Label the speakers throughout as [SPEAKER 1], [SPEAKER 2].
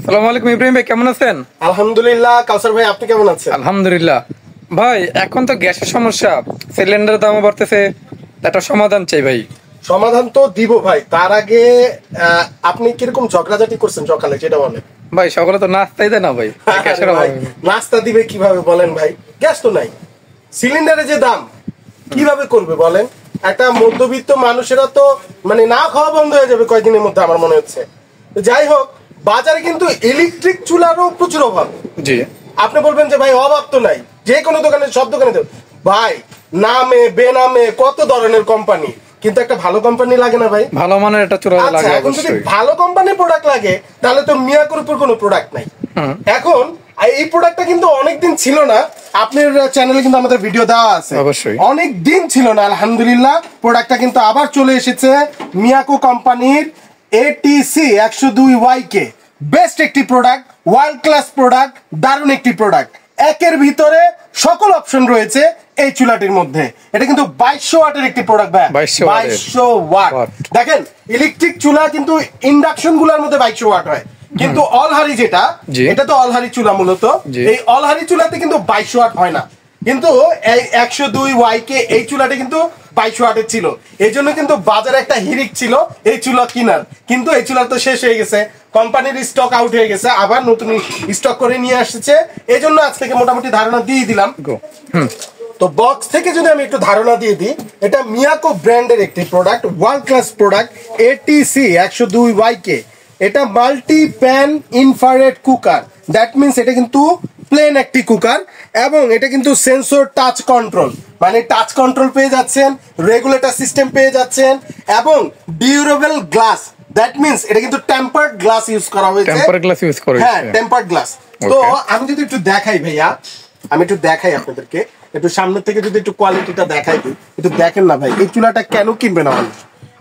[SPEAKER 1] আসসালামু আলাইকুম ইব্রাহিম ভাই, কেমন আছেন?
[SPEAKER 2] আলহামদুলিল্লাহ। কাউসার ভাই, আপনি কেমন আছেন?
[SPEAKER 1] আলহামদুলিল্লাহ ভাই, এখন তো গ্যাসের সমস্যা, সিলিন্ডারের দামও বাড়তেছে, একটা সমাধান চাই ভাই।
[SPEAKER 2] সমাধান তো দিব ভাই, তার আগে আপনি কিরকম ঝগড়াঝাটি করছেন সকালে সেটা বলেন
[SPEAKER 1] ভাই সকালে তো নাস্তাই দেয় না ভাই, গ্যাসের
[SPEAKER 2] ভাই,
[SPEAKER 1] অভাবে।
[SPEAKER 2] নাস্তা দিবে কিভাবে বলেন ভাই? গ্যাস তো নাই, সিলিন্ডারের যে দাম কিভাবে করবে বলেন? একটা মধ্যবিত্ত মানুষেরা তো মানে না খাওয়া বন্ধ হয়ে যাবে কয়েকদিনের মধ্যে আমার মনে হচ্ছে। তো যাই হোক, বাজারে কিন্তু ইলেকট্রিক চুলারও প্রচুর অভাব।
[SPEAKER 1] জি,
[SPEAKER 2] আপনি বলবেন যে ভাই অভাব তো নাই, যে কোনো দোকানে সব দোকানে দেব ভাই, নামে বেনামে কত ধরনের কোম্পানি, কিন্তু একটা ভালো কোম্পানি লাগে না ভাই?
[SPEAKER 1] ভালো মানের একটা চুলা
[SPEAKER 2] আচ্ছা,
[SPEAKER 1] লাগে
[SPEAKER 2] এখন যদি
[SPEAKER 1] অবশ্যই।
[SPEAKER 2] ভালো কোম্পানির প্রোডাক্ট লাগে তাহলে তো মিয়াকোর উপর কোনো প্রোডাক্ট নাই। এখন এই প্রোডাক্টটা কিন্তু অনেকদিন ছিল না, আপনার চ্যানেলে কিন্তু আমাদের ভিডিও দেওয়া আছে,
[SPEAKER 1] অবশ্যই
[SPEAKER 2] অনেক দিন ছিল না। আলহামদুলিল্লাহ প্রোডাক্টটা কিন্তু আবার চলে এসেছে, মিয়াকো কোম্পানির এটিসি 102YK। বেস্ট একটি প্রোডাক্ট, ওয়ার্ল্ড ক্লাস প্রোডাক্ট, দারুণ একটি প্রোডাক্ট। একের ভিতরে সকল অপশন রয়েছে এই চুলাটির মধ্যে। এটা কিন্তু 2200 ওয়াটের একটি প্রোডাক্ট ভাই, 2200 ওয়াট। দেখেন ইলেকট্রিক চুলা কিন্তু ইন্ডাকশন গুলার মধ্যে 2200 ওয়াট হয়, কিন্তু অলহারি যেটা, এটা তো অলহারি চুলা মূলত, এই অলহারি চুলাতে কিন্তু 2200 ওয়াট হয় না। কিন্তু এই 102YK এই চুলাটা কিন্তু 2200 ওয়াটের ছিল, এই জন্য কিন্তু বাজারে একটা হিরিক ছিল এই চুলা কিনার, কিন্তু এই চুলা তো শেষ হয়ে গেছে, কোম্পানির স্টক আউট হয়ে গেছে, আবার নতুন স্টক করে নিয়ে আসছে। এই জন্য আজ থেকে মোটামুটি ধারণা দিয়ে দিলাম। তো বক্স থেকে যদি আমি একটু ধারণা দিয়ে দিই, এটা মিয়াকো ব্র্যান্ডের একটি product, world class product, ATC 102YK। এটা multi pan infrared cooker, that means এটা কিন্তু প্লেন একটি কুকার, এবং এটা কিন্তু সেন্সর টাচ কন্ট্রোল, মানে টাচ কন্ট্রোল পেয়ে যাচ্ছেন, রেগুলেটর সিস্টেম পেয়ে যাচ্ছেন, এবং ডিউরেবল গ্লাস, দ্যাট মিনস এটা কিন্তু টেম্পারড গ্লাস ইউজ করা হয়েছে।
[SPEAKER 1] টেম্পারড গ্লাস ইউজ করা হয়েছে,
[SPEAKER 2] হ্যাঁ, টেম্পারড গ্লাস। তো আমি যদি একটু দেখাই ভাইয়া, আমি একটু দেখাই আপনাদেরকে, একটু সামনে থেকে যদি একটু কোয়ালিটিটা দেখাই দিই, একটু দেখেন না ভাই, এই চুলাটা কেন কিনবে না মানুষ?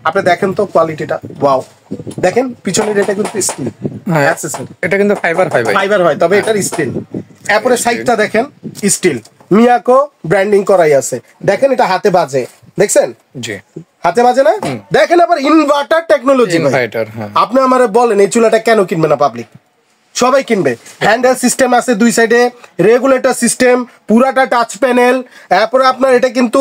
[SPEAKER 2] আপনি দেখেন তো কোয়ালিটিটা, ওয়াও। দেখেন পিছনের এটা কিন্তু স্টিল,
[SPEAKER 1] এটা কিন্তু ফাইবার হয় ভাই,
[SPEAKER 2] ফাইবার হয়, তবে এটার স্টিল। এরপরে সাইডটা দেখেন, স্টিল, মিয়াকো ব্র্যান্ডিং করাই আছে। দেখেন এটা হাতে বাজে, দেখছেন?
[SPEAKER 1] জি,
[SPEAKER 2] হাতে বাজে না? দেখেন আবার ইনভার্টার টেকনোলজি।
[SPEAKER 1] ইনভার্টার, হ্যাঁ।
[SPEAKER 2] আপনি আমারে বলেন এই চুলাটা কেন কিনবে না পাবলিক? সবাই কিনবে। হ্যান্ডেল সিস্টেম আছে দুই সাইডে, রেগুলেটর সিস্টেম, পুরাটা টাচ প্যানেল। এরপরে আপনার এটা কিন্তু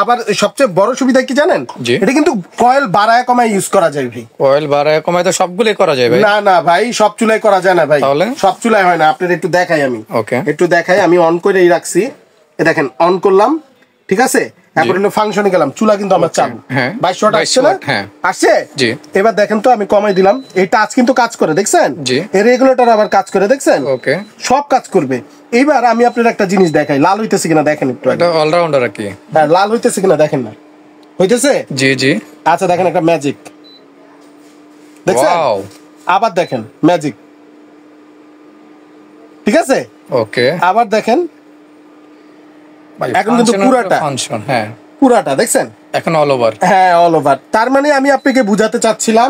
[SPEAKER 2] আবার সবচেয়ে বড় সুবিধা কি জানেন? এটা কিন্তু কয়েল বাড়ায় কমায় ইউজ করা যায় ভাই।
[SPEAKER 1] কয়েল বাড়ায় কমায় তো সবগুলোই করা যায় ভাই?
[SPEAKER 2] না না ভাই, সব চুলায় করা যায় না ভাই,
[SPEAKER 1] তাহলে
[SPEAKER 2] সব চুলায় হয় না। আপনার একটু দেখাই আমি, একটু দেখাই, আমি অন করেই রাখছি, দেখেন অন করলাম, ঠিক আছে? এখন ফাংশনে গেলাম, চুলা কিন্তু আমার চালু, 2200 ওয়াট আসছে না? আসছে। এবার দেখেন তো, আমি কমাই দিলাম, এই টাচ কিন্তু কাজ করে, দেখছেন? এই রেগুলেটর আবার কাজ করে, দেখছেন? সব কাজ করবে। এইবার আমি আপনার একটা জিনিস দেখাই, লাল হইতেছে কিনা দেখেন একটু।
[SPEAKER 1] এটা অলরাউন্ডার আর কি।
[SPEAKER 2] হ্যাঁ, লাল হইতেছে কিনা দেখেন না, হইতেছে?
[SPEAKER 1] জি জি।
[SPEAKER 2] আচ্ছা দেখেন একটা ম্যাজিক, দেখছেন? আবার দেখেন ম্যাজিক, ঠিক আছে? ওকে, আবার দেখেন, এখন কিন্তু পুরাটা ফাংশন, হ্যাঁ পুরাটা দেখছেন, এখন অল ওভার। হ্যাঁ, অল ওভার। তার মানে আমি আপনাকে বুঝাতে চাচ্ছিলাম,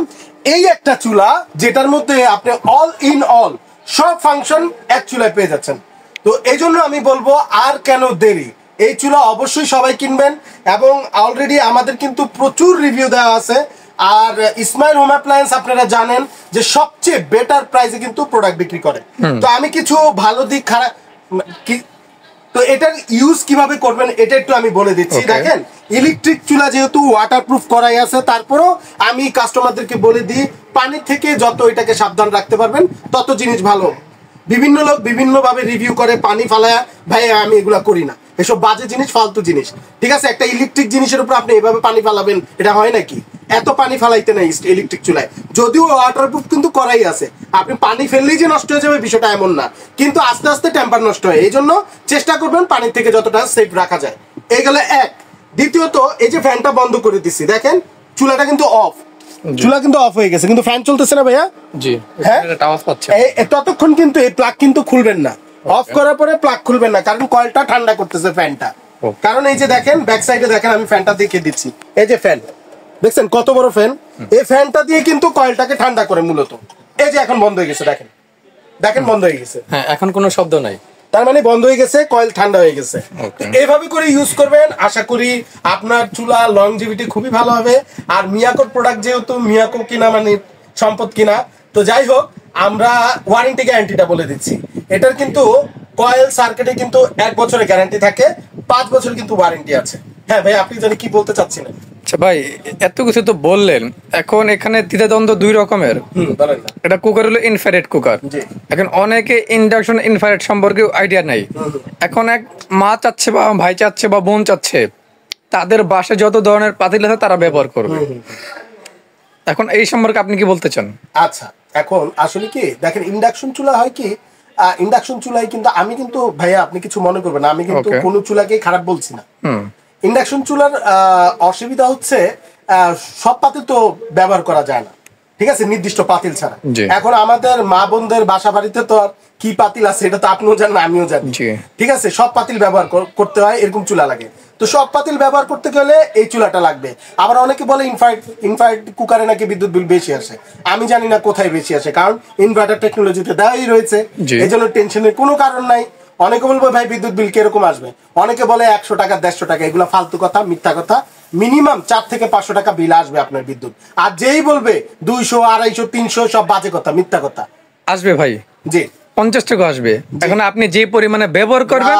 [SPEAKER 2] এই একটা চুলা যেটার মধ্যে আপনি অল ইন অল সব ফাংশন এক চুলায় পেয়ে যাচ্ছেন। তো এই জন্য আমি বলবো আর কেন দেরি, এই চুলা অবশ্যই সবাই কিনবেন। এবং অলরেডি আমাদের কিন্তু প্রচুর রিভিউ দেওয়া আছে। আর ইসমাইল হোম অ্যাপ্লায়েন্স আপনারা জানেন যে সবচেয়ে বেটার প্রাইসে কিন্তু প্রোডাক্ট বিক্রি করে। তো আমি কিছু ভালো দিক খারাপ, তো এটার ইউজ কিভাবে করবেন এটা একটু আমি বলে দিচ্ছি। দেখেন ইলেকট্রিক চুলা যেহেতু ওয়াটারপ্রুফ করাই আছে, তারপরও আমি কাস্টমারদেরকে বলে দিই পানি থেকে যত এটাকে সাবধান রাখতে পারবেন তত জিনিস ভালো। বিভিন্ন লোক বিভিন্ন ভাবে রিভিউ করে, পানি ফালায়, ভাই আমি এগুলা করি না, এসব বাজে জিনিস, ফালতু জিনিস। ঠিক আছে, একটা ইলেকট্রিক জিনিসের উপর আপনি এভাবে পানি ফালাবেন, এটা হয় নাকি? এত পানি ফালাইতে নাই ইলেকট্রিক চুলায়, যদিও ওয়াটারপ্রুফ কিন্তু করাই আছে। আপনি পানি ফেললেই যে নষ্ট হয়ে যাবে বিষয়টা এমন না, কিন্তু আস্তে আস্তে টেম্পার নষ্ট হয়। এই জন্য চেষ্টা করবেন পানির থেকে যতটা সেফ রাখা যায়। এই গেলে এক। দ্বিতীয়ত, এই যে ফ্যানটা বন্ধ করে দিচ্ছি, দেখেন চুলাটা কিন্তু অফ, চুলা কিন্তু অফ হয়ে গেছে, কিন্তু ফ্যান চলতেছে না ভাইয়া? জি, হ্যাঁ, ততক্ষণ কিন্তু এই প্লাগ কিন্তু খুলবেন না, অফ করার পরে প্লাগ খুলবেন না, কারণ কয়েলটা ঠান্ডা করতেছে ফ্যানটা। কারণ এই যে দেখেন ব্যাক সাইডে দেখেন, আমি ফ্যানটা দেখিয়ে দিচ্ছি, এই যে ফ্যান দেখছেন কত বড় ফ্যান, এই ফ্যানটা দিয়ে কিন্তু কয়েলটাকে ঠান্ডা করে মূলত। এই যে এখন বন্ধ হয়ে গেছে, দেখেন দেখেন বন্ধ হয়ে গেছে, হ্যাঁ এখন কোনো শব্দ নাই, তার মানে বন্ধ হয়ে গেছে, কয়েল ঠান্ডা হয়ে গেছে। এইভাবে করে ইউজ করবেন, আশা করি আপনার চুলা লংজিভিটি খুবই ভালো হবে। আর মিয়াকোর প্রোডাক্ট যেহেতু, মিয়াকো কিনা মানে সম্পদ কিনা। তো যাই হোক, আমরা ওয়ারেন্টি গ্যারান্টিটা বলে দিচ্ছি। এটার কিন্তু কয়েল সার্কিটে কিন্তু 1 বছরের গ্যারান্টি থাকে, 5 বছর কিন্তু ওয়ারেন্টি আছে। হ্যাঁ ভাই, আপনি জানি কি বলতে চাচ্ছিলেন?
[SPEAKER 1] আচ্ছা ভাই, এত কিছু তো বললেন, এখন এখানে দ্বিধাদ্বন্দ্ব দুই রকমের।
[SPEAKER 2] বলেন না।
[SPEAKER 1] এটা কুকার হলো ইনফ্রারেড কুকার। এখন অনেকে ইন্ডাকশন ইনফ্রারেড সম্পর্কে আইডিয়া নাই। এখন এক মা চাচ্ছে বা ভাই চাচ্ছে বা বোন চাচ্ছে তাদের বাসায় যত ধরনের পাতিল আছে তারা ব্যবহার করবে। এখন এই সম্পর্কে আপনি কি বলতে চান?
[SPEAKER 2] আচ্ছা, এখন আসলে কি দেখেন, ইন্ডাকশন চুলা হয় কি, ইন্ডাকশন চুলায় কিন্তু আমি কিন্তু ভাইয়া আপনি কিছু মনে করবেন না, আমি কিন্তু কোনো চুলাকে খারাপ বলছি না। ইন্ডাকশন চুলার অসুবিধা হচ্ছে সব পাতিল তো ব্যবহার করা যায় না, ঠিক আছে, নির্দিষ্ট পাতিল ছাড়া। এখন আমাদের মা বোনদের বাসা বাড়িতে তো আর কি পাতিল আছে এটা তো আপনিও জানেন আমিও জানি, ঠিক আছে, সব পাতিল ব্যবহার করতে হয়, এরকম চুলা লাগে। তো সব পাতিল ব্যবহার করতে গেলে এই চুলাটা লাগবে। আবার অনেকে বলে ইনফ্রারেড কুকারে নাকি বিদ্যুৎ বিল বেশি আসে। আমি জানি না কোথায় বেশি আসে, কারণ ইনভার্টার টেকনোলজিতে দেওয়াই রয়েছে, এই জন্য টেনশনের কোনো কারণ নাই। অনেকে বলবো ভাই বিদ্যুৎ বিল কিরকম আসবে, অনেকে বলে 100 টাকা 150 টাকা, এগুলো ফালতু কথা, মিথ্যা কথা। মিনিমাম 4 থেকে 500 টাকা বিল আসবে আপনার বিদ্যুৎ। আর যেই বলবে 200 250 300 সব বাজে কথা, মিথ্যা কথা।
[SPEAKER 1] আসবে ভাই,
[SPEAKER 2] জি
[SPEAKER 1] 50 টাকা আসবে। এখন আপনি যে পরিমাণে ব্যবহার করবেন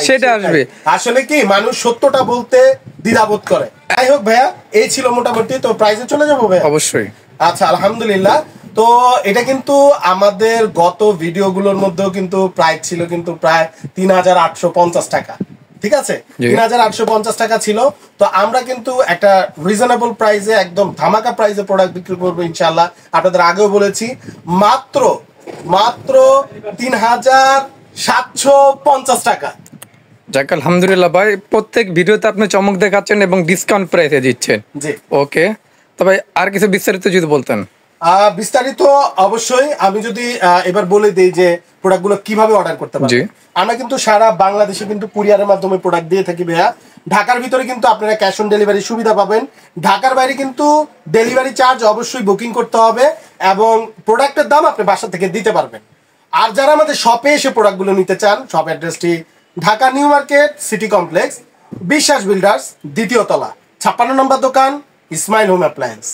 [SPEAKER 1] সেটা আসবে।
[SPEAKER 2] আসলে কি মানুষ সত্যটা বলতে দ্বিধাবোধ করে। যাই হোক ভাইয়া, এই ছিল মোটামুটি। তো প্রাইসে চলে যাবো ভাইয়া?
[SPEAKER 1] অবশ্যই।
[SPEAKER 2] আচ্ছা, আলহামদুলিল্লাহ। তো এটা কিন্তু আমাদের গত ভিডিওগুলোর মধ্যেও কিন্তু প্রাইস ছিল কিন্তু প্রায় 3850 টাকা, ঠিক আছে, 3850 টাকা ছিল। তো আমরা কিন্তু একটা রিজনেবল প্রাইসে, একদম ধামাকা প্রাইসে প্রোডাক্ট বিক্রি করবো ইনশাআল্লাহ। আপনাদের আগেও বলেছি, মাত্র 3750 টাকা।
[SPEAKER 1] যাক আলহামদুলিল্লাহ ভাই, প্রত্যেক ভিডিওতে আপনি চমক দেখাচ্ছেন এবং ডিসকাউন্ট প্রাইসে দিচ্ছেন।
[SPEAKER 2] জি
[SPEAKER 1] ওকে, তবে আর কিছু বিস্তারিত যদি বলতেন।
[SPEAKER 2] বিস্তারিত অবশ্যই আমি যদি এবার বলে দিই যে প্রোডাক্টগুলো কিভাবে অর্ডার করতে পারবেন। আমরা কিন্তু সারা বাংলাদেশে কিন্তু কুরিয়ারের মাধ্যমে প্রোডাক্ট দিয়ে থাকি ভাইয়া। ঢাকার ভিতরে কিন্তু আপনারা ক্যাশ অন ডেলিভারি সুবিধা পাবেন। ঢাকার বাইরে কিন্তু ডেলিভারি চার্জ অবশ্যই বুকিং করতে হবে এবং প্রোডাক্টের দাম আপনি বাসা থেকে দিতে পারবেন। আর যারা আমাদের শপে এসে প্রোডাক্টগুলো নিতে চান, শপ অ্যাড্রেসটি Dhaka new market city complex, বিশ্বাস বিল্ডার্স, 2য় তলা, 56 নম্বর দোকান, ইসমাইল হোম অ্যাপ্লায়েন্স।